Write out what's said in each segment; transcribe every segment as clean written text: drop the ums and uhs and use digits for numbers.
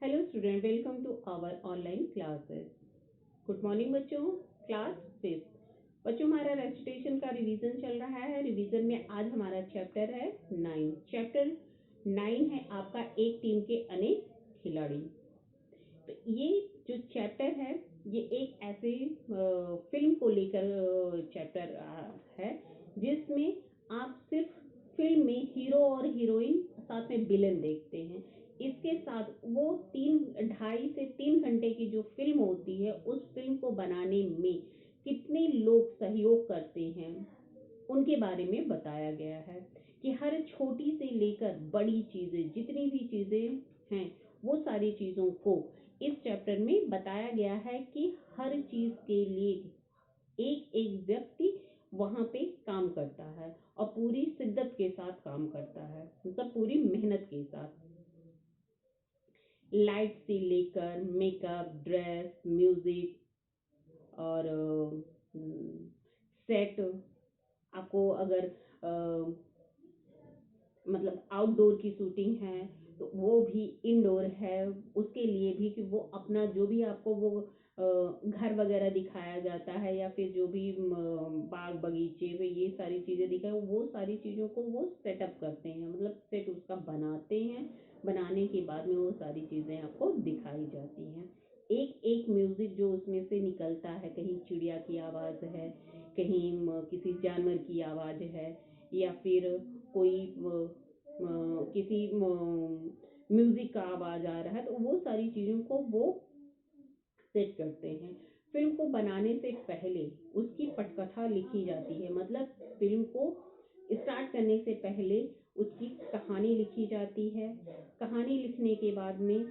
Hello student, welcome to our online classes. Good morning बच्चों। Class fifth. बच्चों, हमारा recitation का रिवीजन चल रहा है। रिवीजन में आज हमारा चैप्टर है 9। चैप्टर 9 है आपका एक टीम के अनेक खिलाड़ी। तो ये जो चैप्टर है ये एक ऐसे फिल्म को लेकर चैप्टर है जिसमें आप सिर्फ फिल्म में हीरो और हीरोइन साथ में विलेन देखते हैं। इसके साथ वो 2.5 से 3 घंटे की जो फिल्म होती है उस फिल्म को बनाने में कितने लोग सहयोग करते हैं उनके बारे में बताया गया है कि हर छोटी से लेकर बड़ी चीजें जितनी भी चीजें हैं वो सारी चीजों को इस चैप्टर में बताया गया है कि हर चीज के लिए एक एक व्यक्ति वहां पे काम करता है और पूरी शिद्दत के साथ काम करता है, मतलब पूरी मेहनत के साथ। लाइट से लेकर मेकअप, ड्रेस, म्यूजिक और सेट। आपको अगर मतलब आउटडोर की शूटिंग है तो वो भी इंडोर है, उसके लिए भी कि वो अपना जो भी आपको वो घर वगैरह दिखाया जाता है या फिर जो भी बाग बगीचे में ये सारी चीज़ें दिखाए वो सारी चीज़ों को वो सेटअप करते हैं, मतलब सेट उसका बनाते हैं। बनाने के बाद में वो सारी चीज़ें आपको दिखाई जाती हैं। एक एक म्यूजिक जो उसमें से निकलता है, कहीं चिड़िया की आवाज़ है, कहीं किसी जानवर की आवाज़ है या फिर कोई किसी म्यूजिक का आवाज आ रहा है, तो वो सारी चीजों को वो सेट करते हैं। फिल्म को बनाने से पहले उसकी पटकथा लिखी जाती है, मतलब फिल्म को स्टार्ट करने से पहले उसकी कहानी लिखी जाती है। कहानी लिखने के बाद में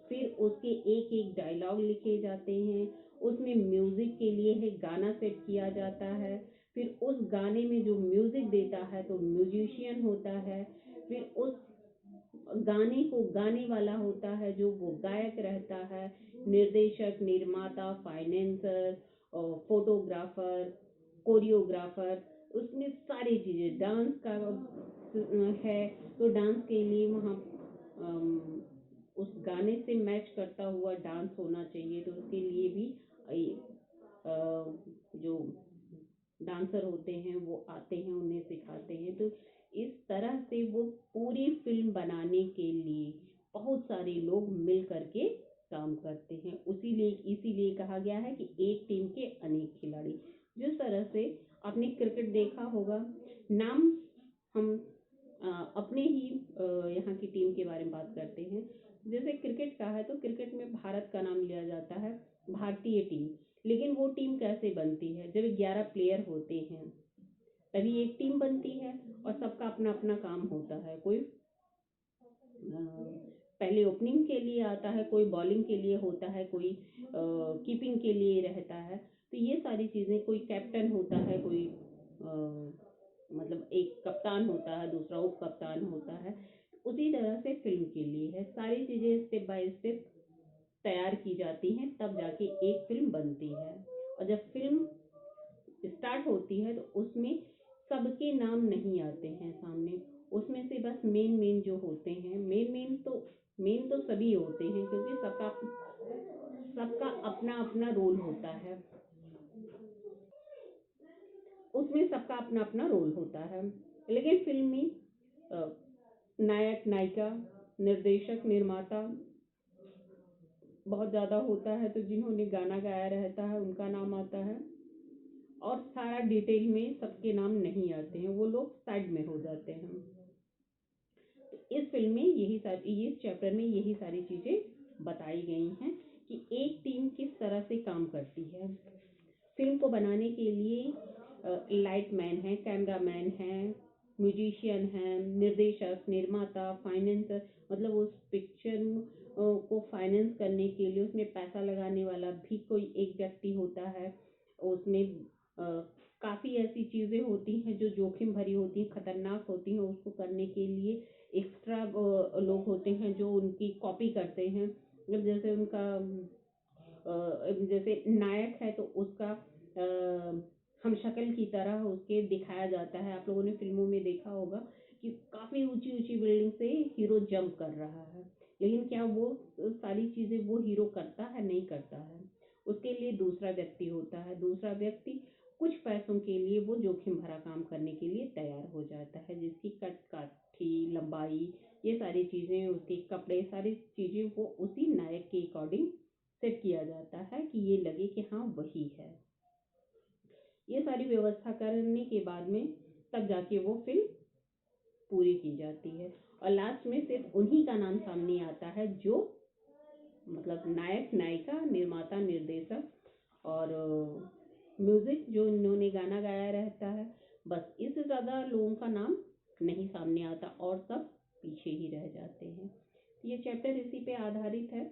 फिर उसके एक एक डायलॉग लिखे जाते हैं। उसमें म्यूजिक के लिए है गाना सेट किया जाता है। फिर उस गाने में जो म्यूजिक देता है तो म्यूजिशियन होता है। फिर उस गाने को गाने वाला होता है जो वो गायक रहता है। निर्देशक, निर्माता, फाइनेंसर, फोटोग्राफर, कोरियोग्राफर, उसमें सारी चीजें। डांस का है तो डांस के लिए वहाँ उस गाने से मैच करता हुआ डांस होना चाहिए, तो उसके लिए भी जो डांसर होते हैं वो आते हैं, उन्हें सिखाते हैं। तो इस तरह से वो पूरी फिल्म बनाने के लिए बहुत सारे लोग मिल करके काम करते हैं। इसीलिए कहा गया है कि एक टीम के अनेक खिलाड़ी। जिस तरह से आपने क्रिकेट देखा होगा, नाम हम अपने ही यहाँ की टीम के बारे में बात करते हैं। जैसे क्रिकेट का है तो क्रिकेट में भारत का नाम लिया जाता है, भारतीय टीम। लेकिन वो टीम कैसे बनती है? जब 11 प्लेयर होते हैं तभी एक टीम बनती है और सबका अपना अपना काम होता है। कोई पहले ओपनिंग के लिए आता है, कोई बॉलिंग के लिए होता है, कोई कीपिंग के लिए रहता है। तो ये सारी चीज़ें, कोई कैप्टन होता है, कोई मतलब एक कप्तान होता है, दूसरा उप कप्तान होता है। उसी तरह से फिल्म के लिए है, सारी चीज़ें स्टेप बाय स्टेप तैयार की जाती हैं तब जाके एक फिल्म बनती है। और जब फिल्म स्टार्ट होती है तो उसमें सबके नाम नहीं आते हैं सामने। उसमें से बस मेन मेन जो होते हैं, मेन तो सभी होते हैं क्योंकि सबका अपना अपना रोल होता है। उसमें सबका अपना अपना रोल होता है। लेकिन फिल्म में नायक, नायिका, निर्देशक, निर्माता बहुत ज़्यादा होता है, तो जिन्होंने गाना गाया रहता है उनका नाम आता है। और सारा डिटेल में सबके नाम नहीं आते हैं, वो लोग साइड में हो जाते हैं। तो इस फिल्म में इस चैप्टर में यही सारी चीज़ें बताई गई हैं कि एक टीम किस तरह से काम करती है। फिल्म को बनाने के लिए लाइट मैन है, कैमरा मैन है, म्यूजिशियन है, निर्देशक, निर्माता, फाइनेंसर, मतलब उस पिक्चर को फाइनेंस करने के लिए उसमें पैसा लगाने वाला भी कोई एक व्यक्ति होता है। उसमें काफ़ी ऐसी चीज़ें होती हैं जो जोखिम भरी होती हैं, खतरनाक होती हैं। उसको करने के लिए एक्स्ट्रा लोग होते हैं जो उनकी कॉपी करते हैं। जैसे उनका जैसे नायक है तो उसका हम शक्ल की तरह उसके दिखाया जाता है। आप लोगों ने फिल्मों में देखा होगा कि काफ़ी ऊंची ऊंची बिल्डिंग से हीरो जंप कर रहा है, लेकिन क्या वो सारी चीज़ें वो हीरो करता है? नहीं करता है। उसके लिए दूसरा व्यक्ति होता है। दूसरा व्यक्ति कुछ पैसों के लिए वो जोखिम भरा काम करने के लिए तैयार हो जाता है, जिसकी कट काठी, लंबाई, ये सारी चीज़ें, उसके कपड़े, सारी चीज़ें वो उसी नायक के अकॉर्डिंग सेट किया जाता है कि ये लगे कि हाँ वही है। ये सारी व्यवस्था करने के बाद में तब जाके वो फिल्म पूरी की जाती है, और लास्ट में सिर्फ उन्हीं का नाम सामने आता है जो मतलब नायक, नायिका, निर्माता, निर्देशक और म्यूजिक जो इन्होंने गाना गाया रहता है। बस इससे ज़्यादा लोगों का नाम नहीं सामने आता और सब पीछे ही रह जाते हैं। ये चैप्टर इसी पे आधारित है।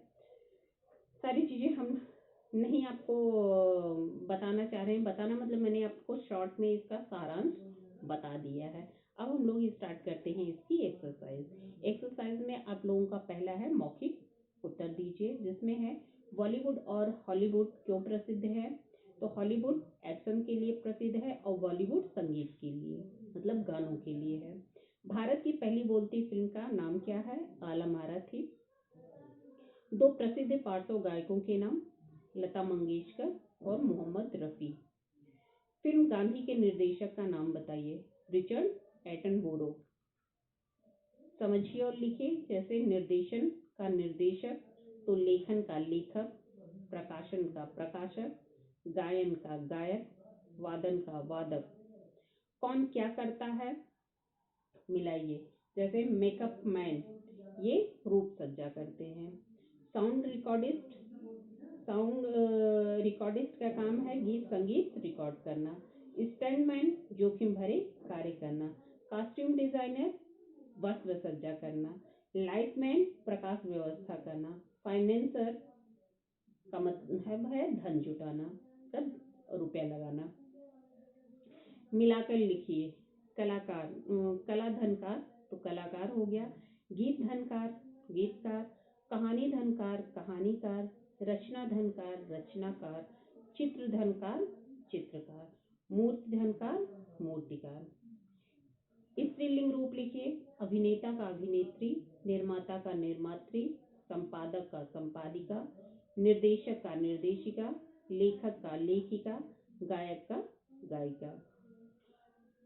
सारी चीज़ें हम नहीं आपको बताना चाह रहे हैं। बताना मतलब मैंने आपको शॉर्ट में इसका सारांश बता दिया है। अब हम लोग स्टार्ट करते हैं इसकी एक्सरसाइज। एक्सरसाइज में आप लोगों का पहला है मौखिक उत्तर दीजिए, जिसमें है बॉलीवुड और हॉलीवुड क्यों प्रसिद्ध है? तो हॉलीवुड एक्शन के लिए प्रसिद्ध है और बॉलीवुड संगीत के लिए, मतलब गानों के लिए है। भारत की पहली बोलती फिल्म का नाम क्या है? आलम आरा थी। दो प्रसिद्ध पार्श्व गायकों के नाम, लता मंगेशकर और मोहम्मद रफ़ी। फिल्म गांधी के निर्देशक का नाम बताइए। रिचर्ड एटनबोरो। समझिए और लिखिए, जैसे निर्देशन का निर्देशक, तो लेखन का लेखक, प्रकाशन का प्रकाशक, गायन का गायक, वादन का वादक। कौन क्या करता है? मिलाइए, जैसे मेकअप मैन, ये रूप सज्जा करते हैं। साउंड रिकॉर्डिस्ट, साउंड रिकॉर्डिस्ट का काम है गीत संगीत रिकॉर्ड करना। स्टंटमैन, जोखिम भरे कार्य करना। कॉस्ट्यूम डिजाइनर, वस्त्र सज्जा करना। लाइटमैन, प्रकाश व्यवस्था करना। फाइनेंसर का मतलब है धन जुटाना, मतलब रुपया लगाना। मिलाकर लिखिए। कलाकार, कला धनकार, तो कलाकार हो गया। गीत धनकार, गीतकार। कहानी धनकार, कहानीकार। रचना धनकार, रचनाकार। चित्र धनकार, चित्रकार। मूर्ति धनकार, मूर्तिकार। स्त्रीलिंग रूप लिखिए। अभिनेता का अभिनेत्री, निर्माता का निर्मात्री, संपादक का संपादिका, निर्देशक का निर्देशिका, लेखक का लेखिका, गायक का गायिका।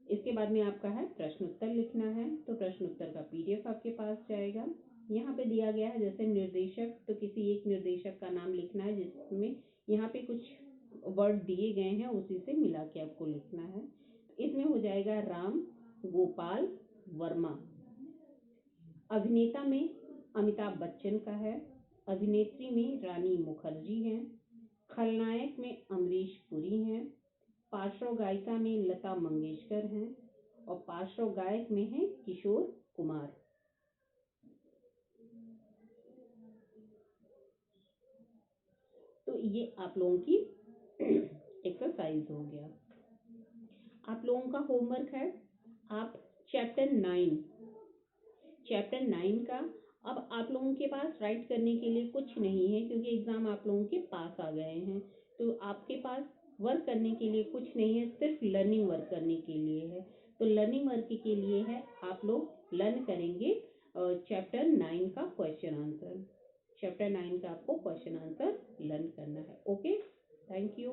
इसके बाद में आपका है प्रश्न उत्तर लिखना है, तो प्रश्न उत्तर का पीडीएफ आपके पास जाएगा। यहाँ पे दिया गया है जैसे निर्देशक, तो किसी एक निर्देशक का नाम लिखना है, जिसमें यहाँ पे कुछ वर्ड दिए गए हैं, उसी से मिला के आपको लिखना है। इसमें हो जाएगा राम गोपाल वर्मा। अभिनेता में अमिताभ बच्चन का है। अभिनेत्री में रानी मुखर्जी हैं। खलनायक में अमरीश पुरी हैं। पार्श्व गायिका में लता मंगेशकर हैं और पार्श्व गायक में है किशोर कुमार। तो ये आप लोगों की एक्सरसाइज हो गया। आप लोगों का होमवर्क है, आप चैप्टर 9 का, अब आप लोगों के पास राइट करने के लिए कुछ नहीं है, क्योंकि एग्ज़ाम आप लोगों के पास आ गए हैं। तो आपके पास वर्क करने के लिए कुछ नहीं है, सिर्फ लर्निंग वर्क करने के लिए है। तो लर्निंग वर्क के लिए है, आप लोग लर्न करेंगे चैप्टर 9 का क्वेश्चन आंसर। चैप्टर 9 का आपको क्वेश्चन आंसर लर्न करना है। Okay, thank you.